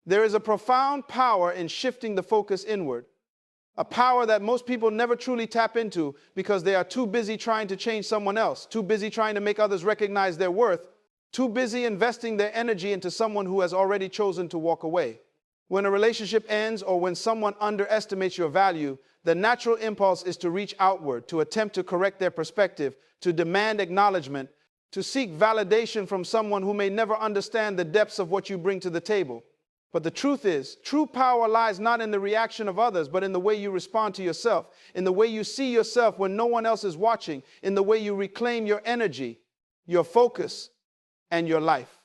There is a profound power in shifting the focus inward, a power that most people never truly tap into because they are too busy trying to change someone else, too busy trying to make others recognize their worth, too busy investing their energy into someone who has already chosen to walk away. When a relationship ends or when someone underestimates your value, the natural impulse is to reach outward, to attempt to correct their perspective, to demand acknowledgement, to seek validation from someone who may never understand the depths of what you bring to the table. But the truth is, true power lies not in the reaction of others, but in the way you respond to yourself, in the way you see yourself when no one else is watching, in the way you reclaim your energy, your focus, and your life.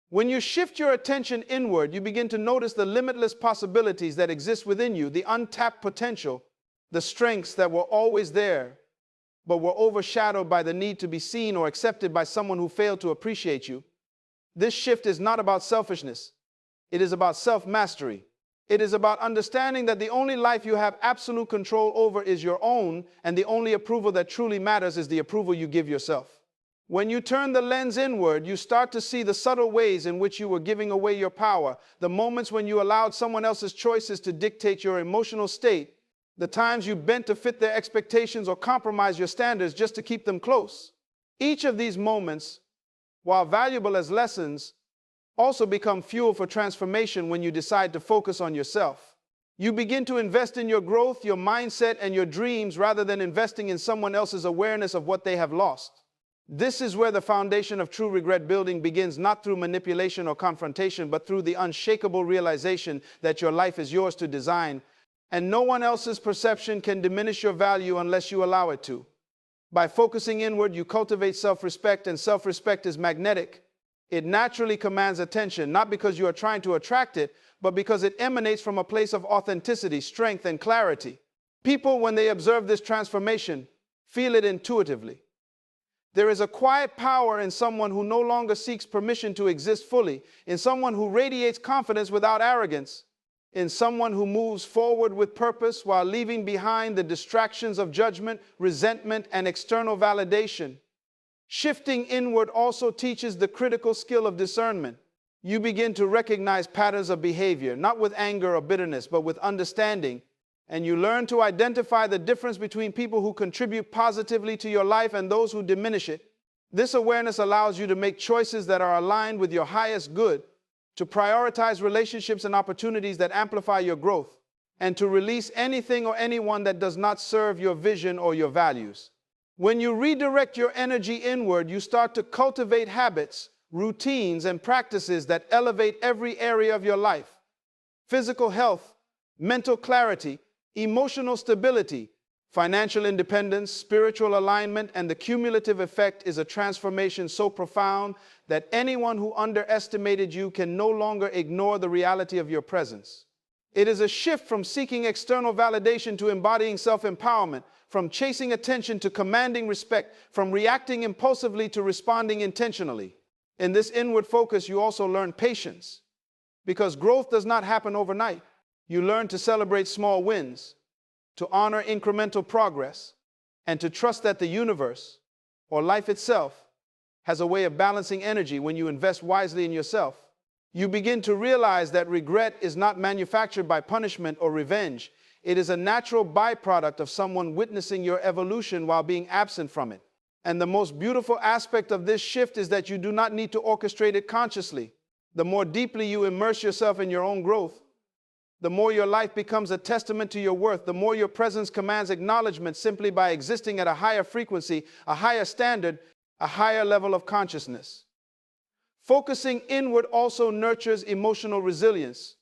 When you shift your attention inward, you begin to notice the limitless possibilities that exist within you, the untapped potential, the strengths that were always there, but were overshadowed by the need to be seen or accepted by someone who failed to appreciate you. This shift is not about selfishness. It is about self-mastery. It is about understanding that the only life you have absolute control over is your own, and the only approval that truly matters is the approval you give yourself. When you turn the lens inward, you start to see the subtle ways in which you were giving away your power, the moments when you allowed someone else's choices to dictate your emotional state, the times you bent to fit their expectations or compromise your standards just to keep them close. Each of these moments, while valuable as lessons, also become fuel for transformation when you decide to focus on yourself. You begin to invest in your growth, your mindset, and your dreams rather than investing in someone else's awareness of what they have lost. This is where the foundation of true regret building begins, not through manipulation or confrontation, but through the unshakable realization that your life is yours to design, and no one else's perception can diminish your value unless you allow it to. By focusing inward, you cultivate self-respect, and self-respect is magnetic. It naturally commands attention, not because you are trying to attract it, but because it emanates from a place of authenticity, strength, and clarity. People, when they observe this transformation, feel it intuitively. There is a quiet power in someone who no longer seeks permission to exist fully, in someone who radiates confidence without arrogance, in someone who moves forward with purpose while leaving behind the distractions of judgment, resentment, and external validation. Shifting inward also teaches the critical skill of discernment. You begin to recognize patterns of behavior, not with anger or bitterness, but with understanding. And you learn to identify the difference between people who contribute positively to your life and those who diminish it. This awareness allows you to make choices that are aligned with your highest good, to prioritize relationships and opportunities that amplify your growth, and to release anything or anyone that does not serve your vision or your values. When you redirect your energy inward, you start to cultivate habits, routines, and practices that elevate every area of your life. Physical health, mental clarity, emotional stability, financial independence, spiritual alignment, and the cumulative effect is a transformation so profound that anyone who underestimated you can no longer ignore the reality of your presence. It is a shift from seeking external validation to embodying self-empowerment, from chasing attention to commanding respect, from reacting impulsively to responding intentionally. In this inward focus, you also learn patience, because growth does not happen overnight. You learn to celebrate small wins, to honor incremental progress, and to trust that the universe, or life itself, has a way of balancing energy when you invest wisely in yourself. You begin to realize that regret is not manufactured by punishment or revenge. It is a natural byproduct of someone witnessing your evolution while being absent from it. And the most beautiful aspect of this shift is that you do not need to orchestrate it consciously. The more deeply you immerse yourself in your own growth, the more your life becomes a testament to your worth, the more your presence commands acknowledgement simply by existing at a higher frequency, a higher standard, a higher level of consciousness. Focusing inward also nurtures emotional resilience,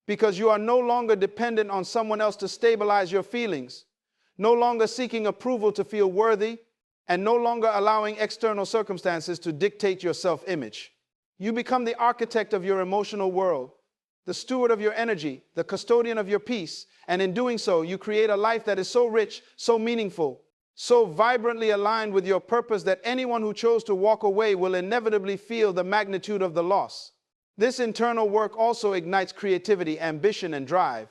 because you are no longer dependent on someone else to stabilize your feelings, no longer seeking approval to feel worthy, and no longer allowing external circumstances to dictate your self-image. You become the architect of your emotional world, the steward of your energy, the custodian of your peace, and in doing so, you create a life that is so rich, so meaningful, so vibrantly aligned with your purpose that anyone who chose to walk away will inevitably feel the magnitude of the loss. This internal work also ignites creativity, ambition, and drive,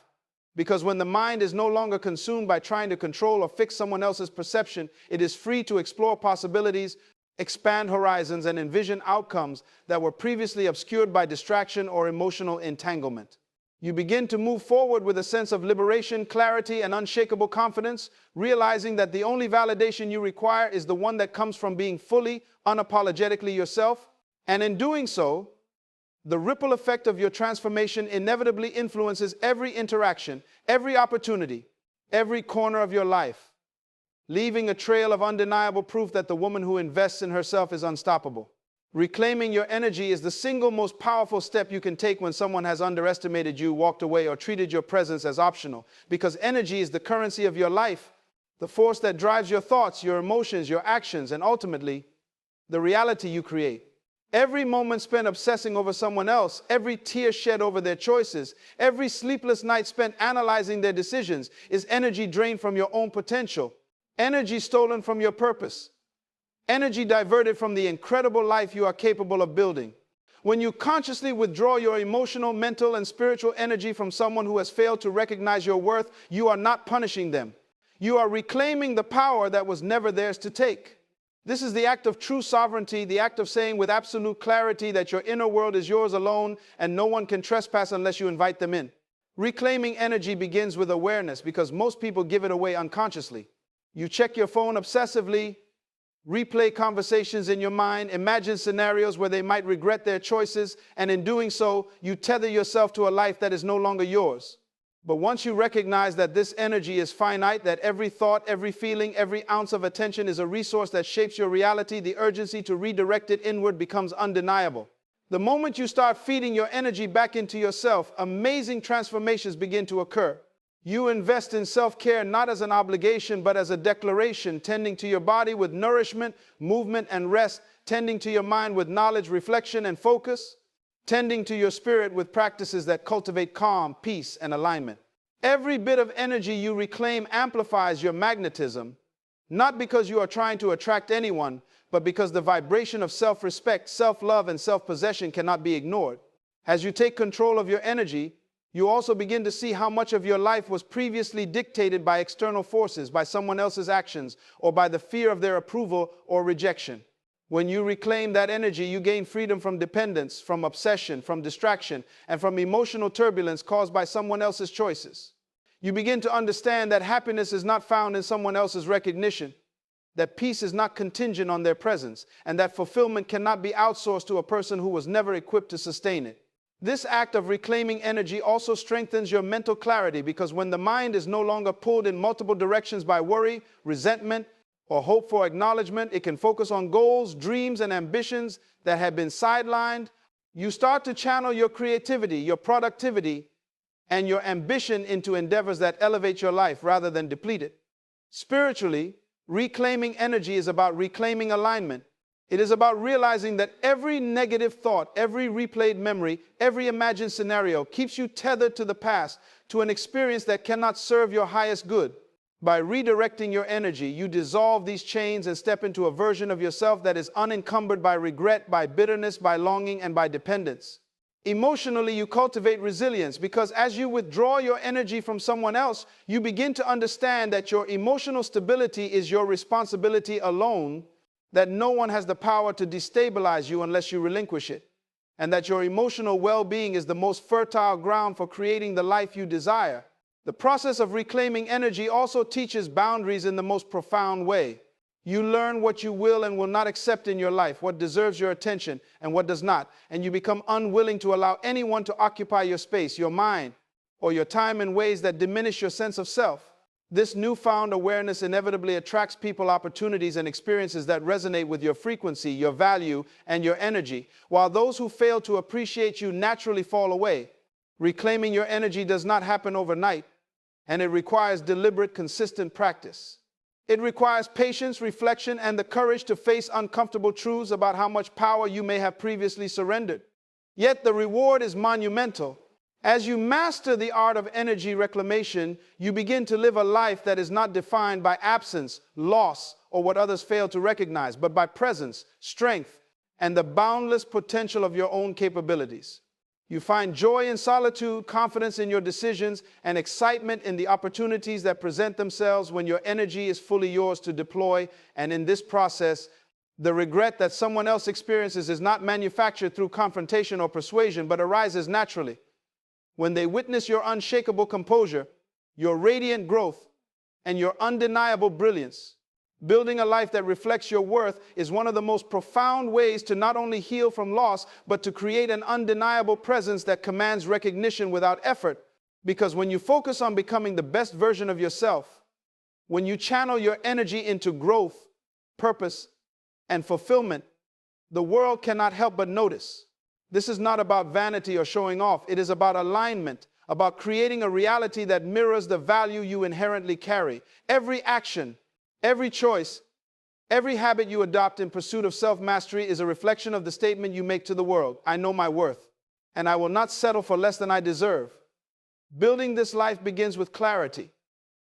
because when the mind is no longer consumed by trying to control or fix someone else's perception, it is free to explore possibilities, expand horizons, and envision outcomes that were previously obscured by distraction or emotional entanglement. You begin to move forward with a sense of liberation, clarity, and unshakable confidence, realizing that the only validation you require is the one that comes from being fully, unapologetically yourself. And in doing so, the ripple effect of your transformation inevitably influences every interaction, every opportunity, every corner of your life, leaving a trail of undeniable proof that the woman who invests in herself is unstoppable. Reclaiming your energy is the single most powerful step you can take when someone has underestimated you, walked away, or treated your presence as optional. Because energy is the currency of your life, the force that drives your thoughts, your emotions, your actions, and ultimately, the reality you create. Every moment spent obsessing over someone else, every tear shed over their choices, every sleepless night spent analyzing their decisions is energy drained from your own potential, energy stolen from your purpose, energy diverted from the incredible life you are capable of building. When you consciously withdraw your emotional, mental, and spiritual energy from someone who has failed to recognize your worth, you are not punishing them. You are reclaiming the power that was never theirs to take. This is the act of true sovereignty, the act of saying with absolute clarity that your inner world is yours alone and no one can trespass unless you invite them in. Reclaiming energy begins with awareness because most people give it away unconsciously. You check your phone obsessively, replay conversations in your mind, imagine scenarios where they might regret their choices, and in doing so, you tether yourself to a life that is no longer yours. But once you recognize that this energy is finite, that every thought, every feeling, every ounce of attention is a resource that shapes your reality, the urgency to redirect it inward becomes undeniable. The moment you start feeding your energy back into yourself, amazing transformations begin to occur. You invest in self-care not as an obligation, but as a declaration, tending to your body with nourishment, movement, and rest, tending to your mind with knowledge, reflection, and focus, tending to your spirit with practices that cultivate calm, peace, and alignment. Every bit of energy you reclaim amplifies your magnetism, not because you are trying to attract anyone, but because the vibration of self-respect, self-love, and self-possession cannot be ignored. As you take control of your energy, you also begin to see how much of your life was previously dictated by external forces, by someone else's actions, or by the fear of their approval or rejection. When you reclaim that energy, you gain freedom from dependence, from obsession, from distraction, and from emotional turbulence caused by someone else's choices. You begin to understand that happiness is not found in someone else's recognition, that peace is not contingent on their presence, and that fulfillment cannot be outsourced to a person who was never equipped to sustain it. This act of reclaiming energy also strengthens your mental clarity because when the mind is no longer pulled in multiple directions by worry, resentment, or hope for acknowledgement, it can focus on goals, dreams, and ambitions that have been sidelined. You start to channel your creativity, your productivity, and your ambition into endeavors that elevate your life rather than deplete it. Spiritually, reclaiming energy is about reclaiming alignment. It is about realizing that every negative thought, every replayed memory, every imagined scenario keeps you tethered to the past, to an experience that cannot serve your highest good. By redirecting your energy, you dissolve these chains and step into a version of yourself that is unencumbered by regret, by bitterness, by longing, and by dependence. Emotionally, you cultivate resilience because as you withdraw your energy from someone else, you begin to understand that your emotional stability is your responsibility alone, that no one has the power to destabilize you unless you relinquish it, and that your emotional well-being is the most fertile ground for creating the life you desire. The process of reclaiming energy also teaches boundaries in the most profound way. You learn what you will and will not accept in your life, what deserves your attention and what does not, and you become unwilling to allow anyone to occupy your space, your mind, or your time in ways that diminish your sense of self. This newfound awareness inevitably attracts people, opportunities, and experiences that resonate with your frequency, your value, and your energy, while those who fail to appreciate you naturally fall away. Reclaiming your energy does not happen overnight, and it requires deliberate, consistent practice. It requires patience, reflection, and the courage to face uncomfortable truths about how much power you may have previously surrendered. Yet the reward is monumental. As you master the art of energy reclamation, you begin to live a life that is not defined by absence, loss, or what others fail to recognize, but by presence, strength, and the boundless potential of your own capabilities. You find joy in solitude, confidence in your decisions, and excitement in the opportunities that present themselves when your energy is fully yours to deploy. And in this process, The regret that someone else experiences is not manufactured through confrontation or persuasion, but arises naturally. When they witness your unshakable composure, your radiant growth, and your undeniable brilliance. Building a life that reflects your worth is one of the most profound ways to not only heal from loss, but to create an undeniable presence that commands recognition without effort. Because when you focus on becoming the best version of yourself, when you channel your energy into growth, purpose, and fulfillment, the world cannot help but notice. This is not about vanity or showing off. It is about alignment, about creating a reality that mirrors the value you inherently carry. Every action, every choice, every habit you adopt in pursuit of self-mastery is a reflection of the statement you make to the world. I know my worth, and I will not settle for less than I deserve. Building this life begins with clarity.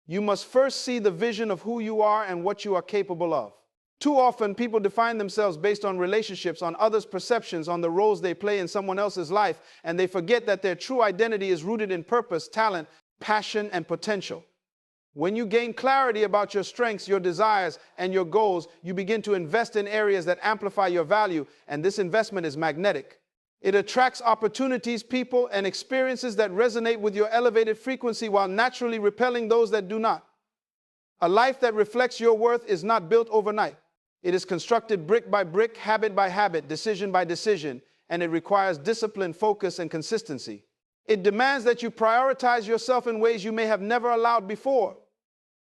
You must first see the vision of who you are and what you are capable of. Too often, people define themselves based on relationships, on others' perceptions, on the roles they play in someone else's life, and they forget that their true identity is rooted in purpose, talent, passion, and potential. When you gain clarity about your strengths, your desires, and your goals, you begin to invest in areas that amplify your value, and this investment is magnetic. It attracts opportunities, people, and experiences that resonate with your elevated frequency while naturally repelling those that do not. A life that reflects your worth is not built overnight. It is constructed brick by brick, habit by habit, decision by decision, and it requires discipline, focus, and consistency. It demands that you prioritize yourself in ways you may have never allowed before.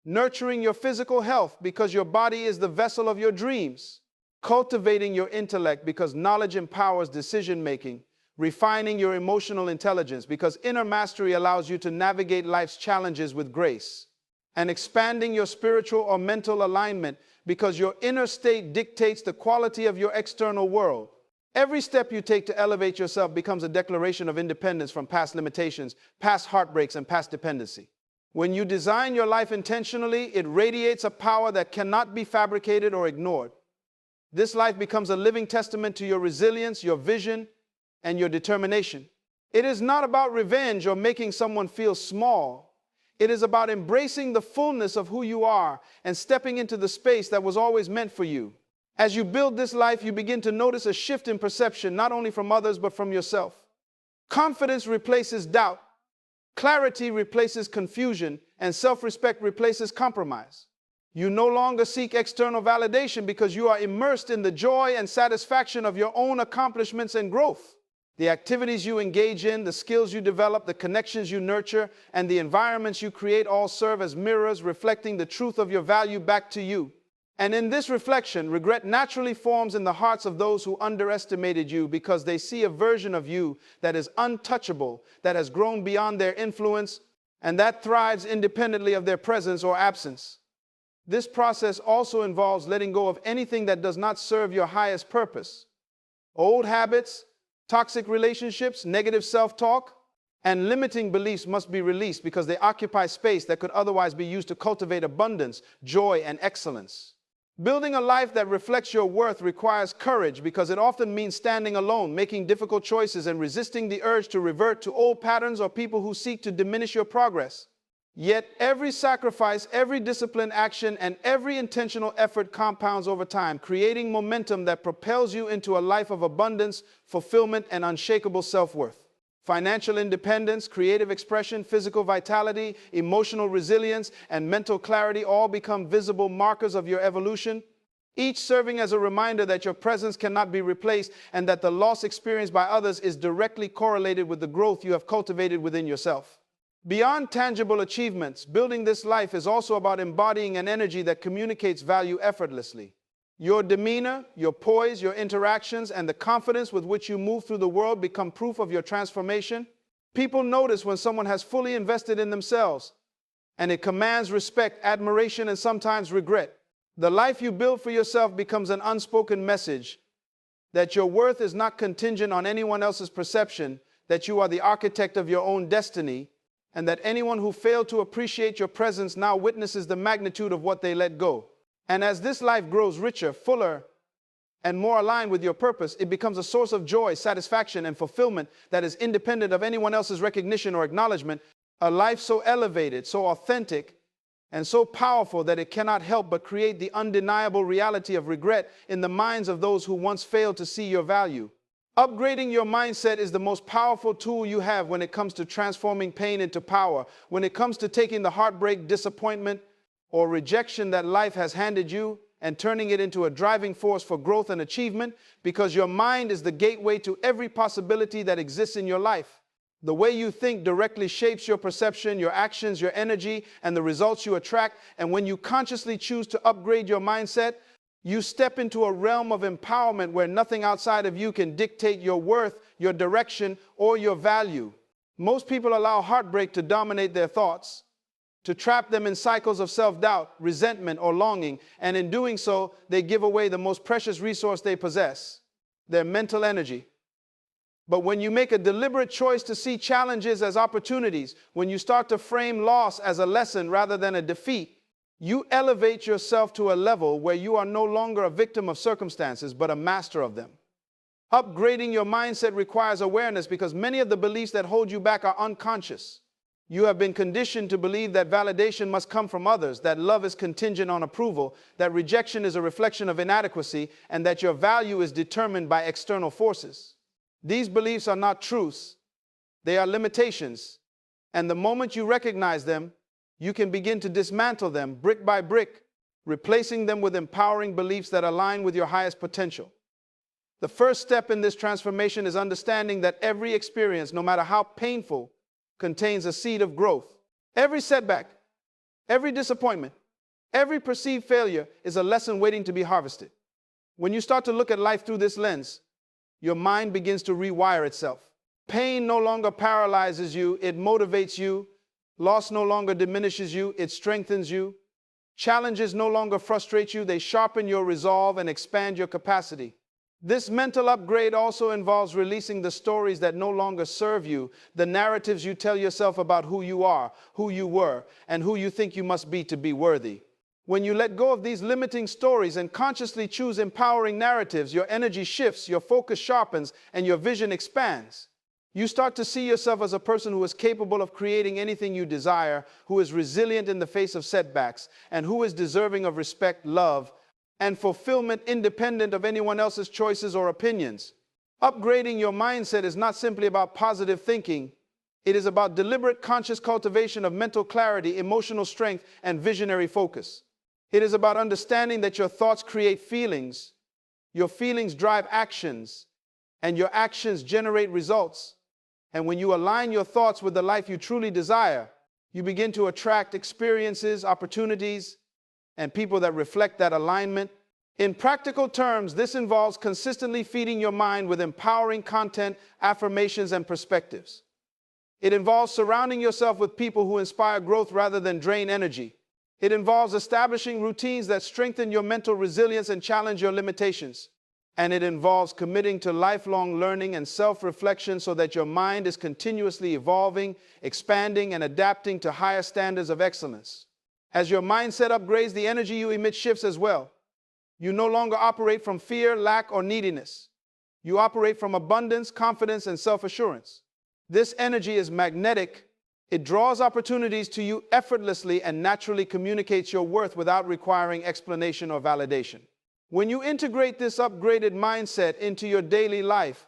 Nurturing your physical health because your body is the vessel of your dreams. Cultivating your intellect because knowledge empowers decision-making. Refining your emotional intelligence because inner mastery allows you to navigate life's challenges with grace. And expanding your spiritual or mental alignment because your inner state dictates the quality of your external world. Every step you take to elevate yourself becomes a declaration of independence from past limitations, past heartbreaks, and past dependency. When you design your life intentionally, it radiates a power that cannot be fabricated or ignored. This life becomes a living testament to your resilience, your vision, and your determination. It is not about revenge or making someone feel small. It is about embracing the fullness of who you are and stepping into the space that was always meant for you. As you build this life, you begin to notice a shift in perception, not only from others, but from yourself. Confidence replaces doubt, clarity replaces confusion, and self-respect replaces compromise. You no longer seek external validation because you are immersed in the joy and satisfaction of your own accomplishments and growth. The activities you engage in, the skills you develop, the connections you nurture, and the environments you create all serve as mirrors reflecting the truth of your value back to you. And in this reflection, regret naturally forms in the hearts of those who underestimated you because they see a version of you that is untouchable, that has grown beyond their influence, and that thrives independently of their presence or absence. This process also involves letting go of anything that does not serve your highest purpose. Old habits, toxic relationships, negative self-talk, and limiting beliefs must be released because they occupy space that could otherwise be used to cultivate abundance, joy, and excellence. Building a life that reflects your worth requires courage because it often means standing alone, making difficult choices, and resisting the urge to revert to old patterns or people who seek to diminish your progress. Yet every sacrifice, every disciplined action, and every intentional effort compounds over time, creating momentum that propels you into a life of abundance, fulfillment, and unshakable self-worth. Financial independence, creative expression, physical vitality, emotional resilience, and mental clarity all become visible markers of your evolution, each serving as a reminder that your presence cannot be replaced and that the loss experienced by others is directly correlated with the growth you have cultivated within yourself. Beyond tangible achievements, building this life is also about embodying an energy that communicates value effortlessly. Your demeanor, your poise, your interactions, and the confidence with which you move through the world become proof of your transformation. People notice when someone has fully invested in themselves, and it commands respect, admiration, and sometimes regret. The life you build for yourself becomes an unspoken message that your worth is not contingent on anyone else's perception, that you are the architect of your own destiny, and that anyone who failed to appreciate your presence now witnesses the magnitude of what they let go. And as this life grows richer, fuller, and more aligned with your purpose, it becomes a source of joy, satisfaction, and fulfillment that is independent of anyone else's recognition or acknowledgement. A life so elevated, so authentic, and so powerful that it cannot help but create the undeniable reality of regret in the minds of those who once failed to see your value. Upgrading your mindset is the most powerful tool you have when it comes to transforming pain into power, when it comes to taking the heartbreak, disappointment, or rejection that life has handed you and turning it into a driving force for growth and achievement, because your mind is the gateway to every possibility that exists in your life. The way you think directly shapes your perception, your actions, your energy, and the results you attract. And when you consciously choose to upgrade your mindset, you step into a realm of empowerment where nothing outside of you can dictate your worth, your direction, or your value. Most people allow heartbreak to dominate their thoughts, to trap them in cycles of self-doubt, resentment, or longing, and in doing so, they give away the most precious resource they possess, their mental energy. But when you make a deliberate choice to see challenges as opportunities, when you start to frame loss as a lesson rather than a defeat, you elevate yourself to a level where you are no longer a victim of circumstances, but a master of them. Upgrading your mindset requires awareness because many of the beliefs that hold you back are unconscious. You have been conditioned to believe that validation must come from others, that love is contingent on approval, that rejection is a reflection of inadequacy, and that your value is determined by external forces. These beliefs are not truths, they are limitations, and the moment you recognize them, you can begin to dismantle them brick by brick, replacing them with empowering beliefs that align with your highest potential. The first step in this transformation is understanding that every experience, no matter how painful, contains a seed of growth. Every setback, every disappointment, every perceived failure is a lesson waiting to be harvested. When you start to look at life through this lens, your mind begins to rewire itself. Pain no longer paralyzes you, it motivates you. Loss no longer diminishes you, it strengthens you. Challenges no longer frustrate you, they sharpen your resolve and expand your capacity. This mental upgrade also involves releasing the stories that no longer serve you, the narratives you tell yourself about who you are, who you were, and who you think you must be to be worthy. When you let go of these limiting stories and consciously choose empowering narratives, your energy shifts, your focus sharpens, and your vision expands. You start to see yourself as a person who is capable of creating anything you desire, who is resilient in the face of setbacks, and who is deserving of respect, love, and fulfillment independent of anyone else's choices or opinions. Upgrading your mindset is not simply about positive thinking. It is about deliberate, conscious cultivation of mental clarity, emotional strength, and visionary focus. It is about understanding that your thoughts create feelings, your feelings drive actions, and your actions generate results. And when you align your thoughts with the life you truly desire, you begin to attract experiences, opportunities, and people that reflect that alignment. In practical terms, this involves consistently feeding your mind with empowering content, affirmations, and perspectives. It involves surrounding yourself with people who inspire growth rather than drain energy. It involves establishing routines that strengthen your mental resilience and challenge your limitations. And it involves committing to lifelong learning and self-reflection so that your mind is continuously evolving, expanding, and adapting to higher standards of excellence. As your mindset upgrades, the energy you emit shifts as well. You no longer operate from fear, lack, or neediness. You operate from abundance, confidence, and self-assurance. This energy is magnetic. It draws opportunities to you effortlessly and naturally communicates your worth without requiring explanation or validation. When you integrate this upgraded mindset into your daily life,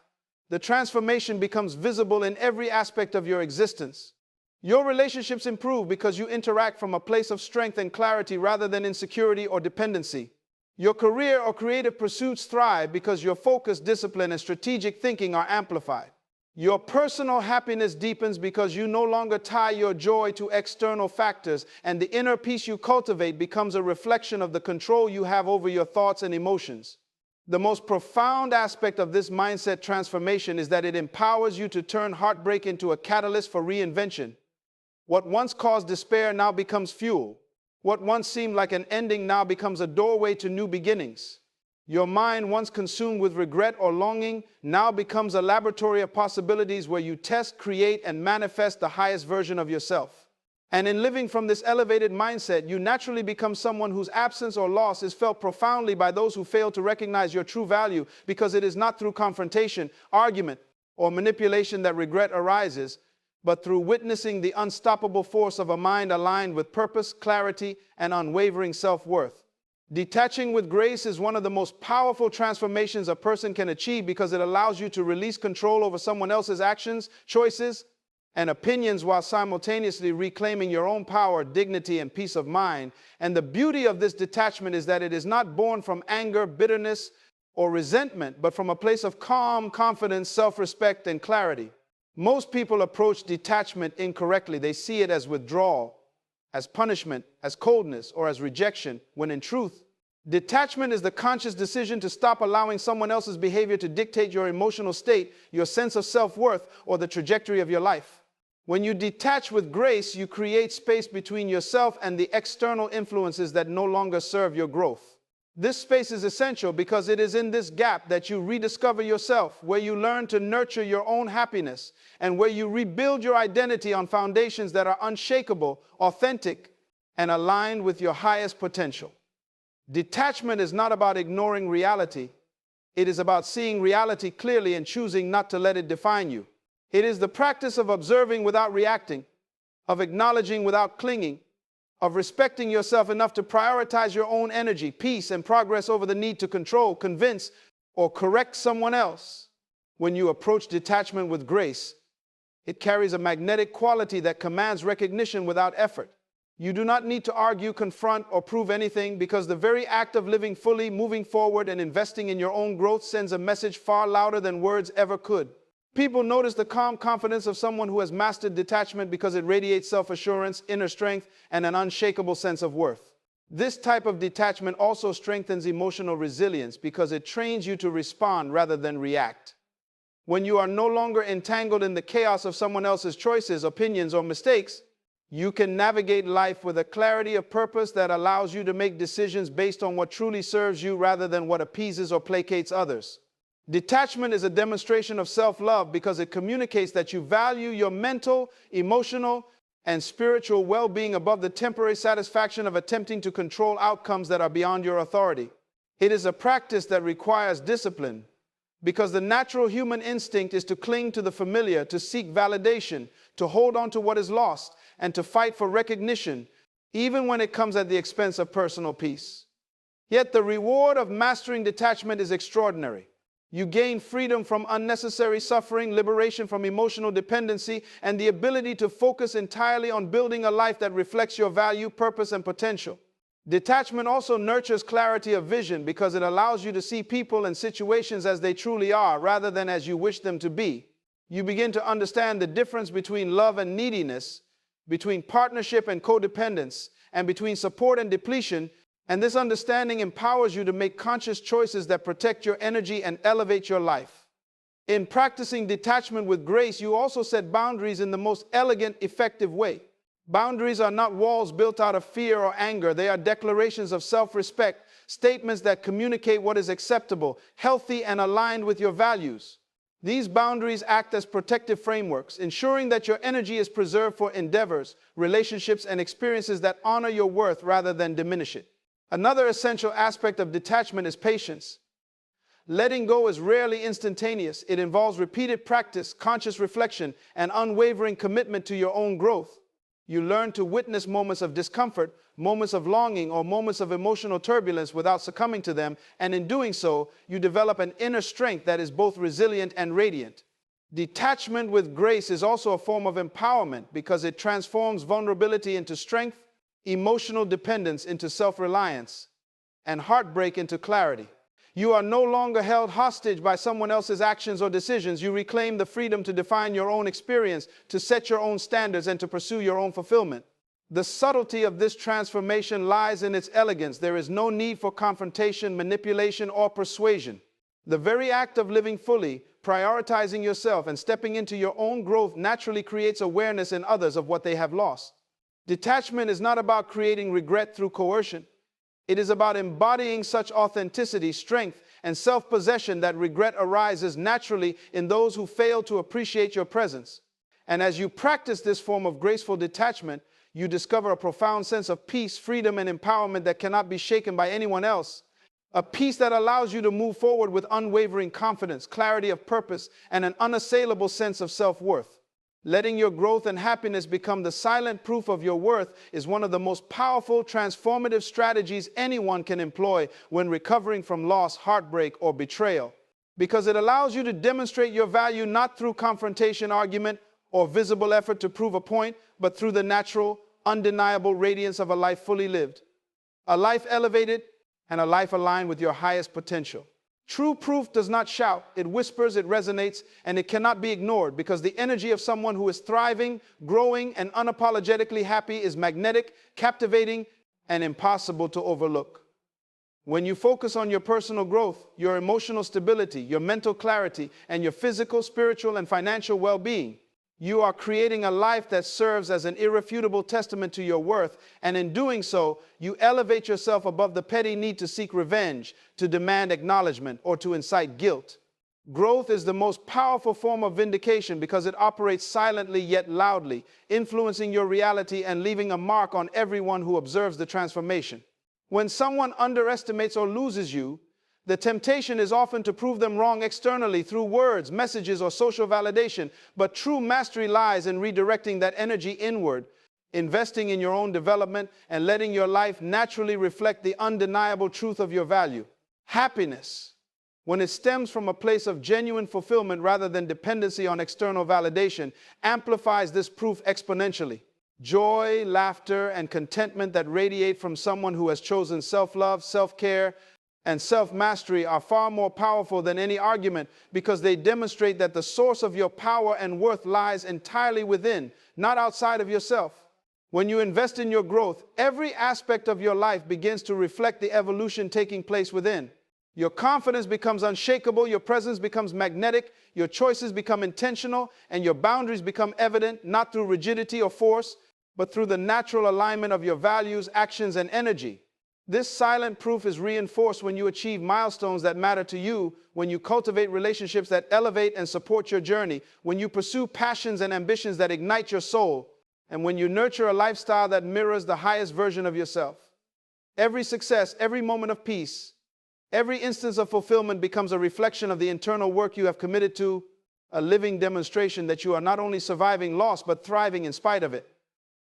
the transformation becomes visible in every aspect of your existence. Your relationships improve because you interact from a place of strength and clarity rather than insecurity or dependency. Your career or creative pursuits thrive because your focus, discipline, and strategic thinking are amplified. Your personal happiness deepens because you no longer tie your joy to external factors, and the inner peace you cultivate becomes a reflection of the control you have over your thoughts and emotions. The most profound aspect of this mindset transformation is that it empowers you to turn heartbreak into a catalyst for reinvention. What once caused despair now becomes fuel. What once seemed like an ending now becomes a doorway to new beginnings. Your mind, once consumed with regret or longing, now becomes a laboratory of possibilities where you test, create, and manifest the highest version of yourself. And in living from this elevated mindset, you naturally become someone whose absence or loss is felt profoundly by those who fail to recognize your true value, because it is not through confrontation, argument, or manipulation that regret arises, but through witnessing the unstoppable force of a mind aligned with purpose, clarity, and unwavering self-worth. Detaching with grace is one of the most powerful transformations a person can achieve because it allows you to release control over someone else's actions, choices, and opinions while simultaneously reclaiming your own power, dignity, and peace of mind. And the beauty of this detachment is that it is not born from anger, bitterness, or resentment, but from a place of calm, confidence, self-respect, and clarity. Most people approach detachment incorrectly. They see it as withdrawal, as punishment, as coldness, or as rejection, when in truth, detachment is the conscious decision to stop allowing someone else's behavior to dictate your emotional state, your sense of self-worth, or the trajectory of your life. When you detach with grace, you create space between yourself and the external influences that no longer serve your growth. This space is essential because it is in this gap that you rediscover yourself, where you learn to nurture your own happiness, and where you rebuild your identity on foundations that are unshakable, authentic, and aligned with your highest potential. Detachment is not about ignoring reality. It is about seeing reality clearly and choosing not to let it define you. It is the practice of observing without reacting, of acknowledging without clinging, of respecting yourself enough to prioritize your own energy, peace, and progress over the need to control, convince, or correct someone else. When you approach detachment with grace, it carries a magnetic quality that commands recognition without effort. You do not need to argue, confront, or prove anything because the very act of living fully, moving forward, and investing in your own growth sends a message far louder than words ever could. People notice the calm confidence of someone who has mastered detachment because it radiates self-assurance, inner strength, and an unshakable sense of worth. This type of detachment also strengthens emotional resilience because it trains you to respond rather than react. When you are no longer entangled in the chaos of someone else's choices, opinions, or mistakes, you can navigate life with a clarity of purpose that allows you to make decisions based on what truly serves you rather than what appeases or placates others. Detachment is a demonstration of self-love because it communicates that you value your mental, emotional, and spiritual well-being above the temporary satisfaction of attempting to control outcomes that are beyond your authority. It is a practice that requires discipline because the natural human instinct is to cling to the familiar, to seek validation, to hold on to what is lost, and to fight for recognition, even when it comes at the expense of personal peace. Yet the reward of mastering detachment is extraordinary. You gain freedom from unnecessary suffering, liberation from emotional dependency, and the ability to focus entirely on building a life that reflects your value, purpose, and potential. Detachment also nurtures clarity of vision because it allows you to see people and situations as they truly are rather than as you wish them to be. You begin to understand the difference between love and neediness, between partnership and codependence, and between support and depletion. And this understanding empowers you to make conscious choices that protect your energy and elevate your life. In practicing detachment with grace, you also set boundaries in the most elegant, effective way. Boundaries are not walls built out of fear or anger. They are declarations of self-respect, statements that communicate what is acceptable, healthy, and aligned with your values. These boundaries act as protective frameworks, ensuring that your energy is preserved for endeavors, relationships, and experiences that honor your worth rather than diminish it. Another essential aspect of detachment is patience. Letting go is rarely instantaneous. It involves repeated practice, conscious reflection, and unwavering commitment to your own growth. You learn to witness moments of discomfort, moments of longing, or moments of emotional turbulence without succumbing to them, and in doing so, you develop an inner strength that is both resilient and radiant. Detachment with grace is also a form of empowerment because it transforms vulnerability into strength, emotional dependence into self-reliance, and heartbreak into clarity. You are no longer held hostage by someone else's actions or decisions. You reclaim the freedom to define your own experience, to set your own standards, and to pursue your own fulfillment. The subtlety of this transformation lies in its elegance. There is no need for confrontation, manipulation, or persuasion. The very act of living fully, prioritizing yourself, and stepping into your own growth naturally creates awareness in others of what they have lost. Detachment is not about creating regret through coercion. It is about embodying such authenticity, strength, and self-possession that regret arises naturally in those who fail to appreciate your presence. And as you practice this form of graceful detachment, you discover a profound sense of peace, freedom, and empowerment that cannot be shaken by anyone else. A peace that allows you to move forward with unwavering confidence, clarity of purpose, and an unassailable sense of self-worth. Letting your growth and happiness become the silent proof of your worth is one of the most powerful, transformative strategies anyone can employ when recovering from loss, heartbreak, or betrayal. Because it allows you to demonstrate your value not through confrontation, argument, or visible effort to prove a point, but through the natural, undeniable radiance of a life fully lived. A life elevated and a life aligned with your highest potential. True proof does not shout, it whispers, it resonates, and it cannot be ignored because the energy of someone who is thriving, growing, and unapologetically happy is magnetic, captivating, and impossible to overlook. When you focus on your personal growth, your emotional stability, your mental clarity, and your physical, spiritual, and financial well-being, you are creating a life that serves as an irrefutable testament to your worth, and in doing so, you elevate yourself above the petty need to seek revenge, to demand acknowledgement, or to incite guilt. Growth is the most powerful form of vindication because it operates silently yet loudly, influencing your reality and leaving a mark on everyone who observes the transformation. When someone underestimates or loses you, the temptation is often to prove them wrong externally through words, messages, or social validation, but true mastery lies in redirecting that energy inward, investing in your own development, and letting your life naturally reflect the undeniable truth of your value. Happiness, when it stems from a place of genuine fulfillment rather than dependency on external validation, amplifies this proof exponentially. Joy, laughter, and contentment that radiate from someone who has chosen self-love, self-care, and self-mastery are far more powerful than any argument because they demonstrate that the source of your power and worth lies entirely within, not outside of yourself. When you invest in your growth, every aspect of your life begins to reflect the evolution taking place within. Your confidence becomes unshakable, your presence becomes magnetic, your choices become intentional, and your boundaries become evident, not through rigidity or force, but through the natural alignment of your values, actions, and energy. This silent proof is reinforced when you achieve milestones that matter to you, when you cultivate relationships that elevate and support your journey, when you pursue passions and ambitions that ignite your soul, and when you nurture a lifestyle that mirrors the highest version of yourself. Every success, every moment of peace, every instance of fulfillment becomes a reflection of the internal work you have committed to, a living demonstration that you are not only surviving loss, but thriving in spite of it.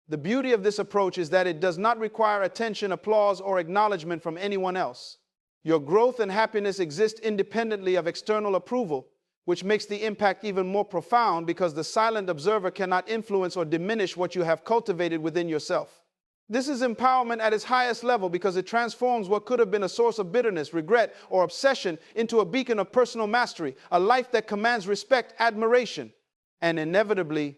The beauty of this approach is that it does not require attention, applause, or acknowledgement from anyone else. Your growth and happiness exist independently of external approval, which makes the impact even more profound because the silent observer cannot influence or diminish what you have cultivated within yourself. This is empowerment at its highest level because it transforms what could have been a source of bitterness, regret, or obsession into a beacon of personal mastery, a life that commands respect, admiration, and inevitably,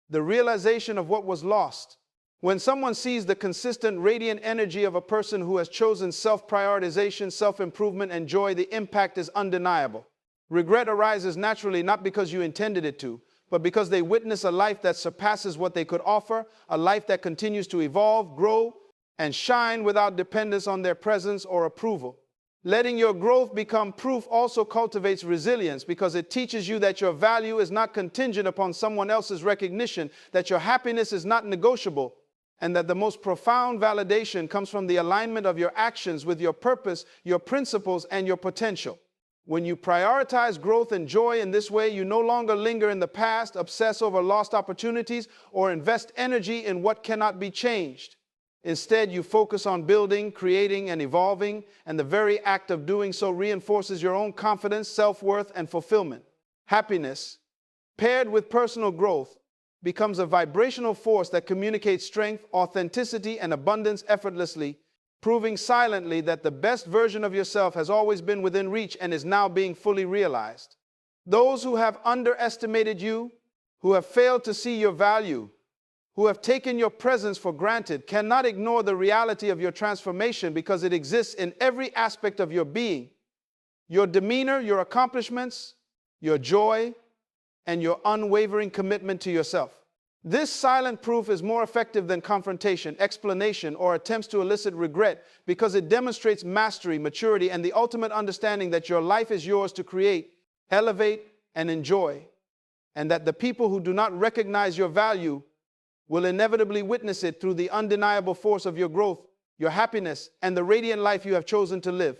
the realization of what was lost. When someone sees the consistent, radiant energy of a person who has chosen self-prioritization, self-improvement, and joy, the impact is undeniable. Regret arises naturally not because you intended it to, but because they witness a life that surpasses what they could offer, a life that continues to evolve, grow, and shine without dependence on their presence or approval. Letting your growth become proof also cultivates resilience because it teaches you that your value is not contingent upon someone else's recognition, that your happiness is not negotiable, and that the most profound validation comes from the alignment of your actions with your purpose, your principles, and your potential. When you prioritize growth and joy in this way, you no longer linger in the past, obsess over lost opportunities, or invest energy in what cannot be changed. Instead, you focus on building, creating, and evolving, and the very act of doing so reinforces your own confidence, self-worth, and fulfillment. Happiness, paired with personal growth, becomes a vibrational force that communicates strength, authenticity, and abundance effortlessly, proving silently that the best version of yourself has always been within reach and is now being fully realized. Those who have underestimated you, who have failed to see your value, who have taken your presence for granted, cannot ignore the reality of your transformation because it exists in every aspect of your being. Your demeanor, your accomplishments, your joy, and your unwavering commitment to yourself. This silent proof is more effective than confrontation, explanation, or attempts to elicit regret because it demonstrates mastery, maturity, and the ultimate understanding that your life is yours to create, elevate, and enjoy, and that the people who do not recognize your value will inevitably witness it through the undeniable force of your growth, your happiness, and the radiant life you have chosen to live.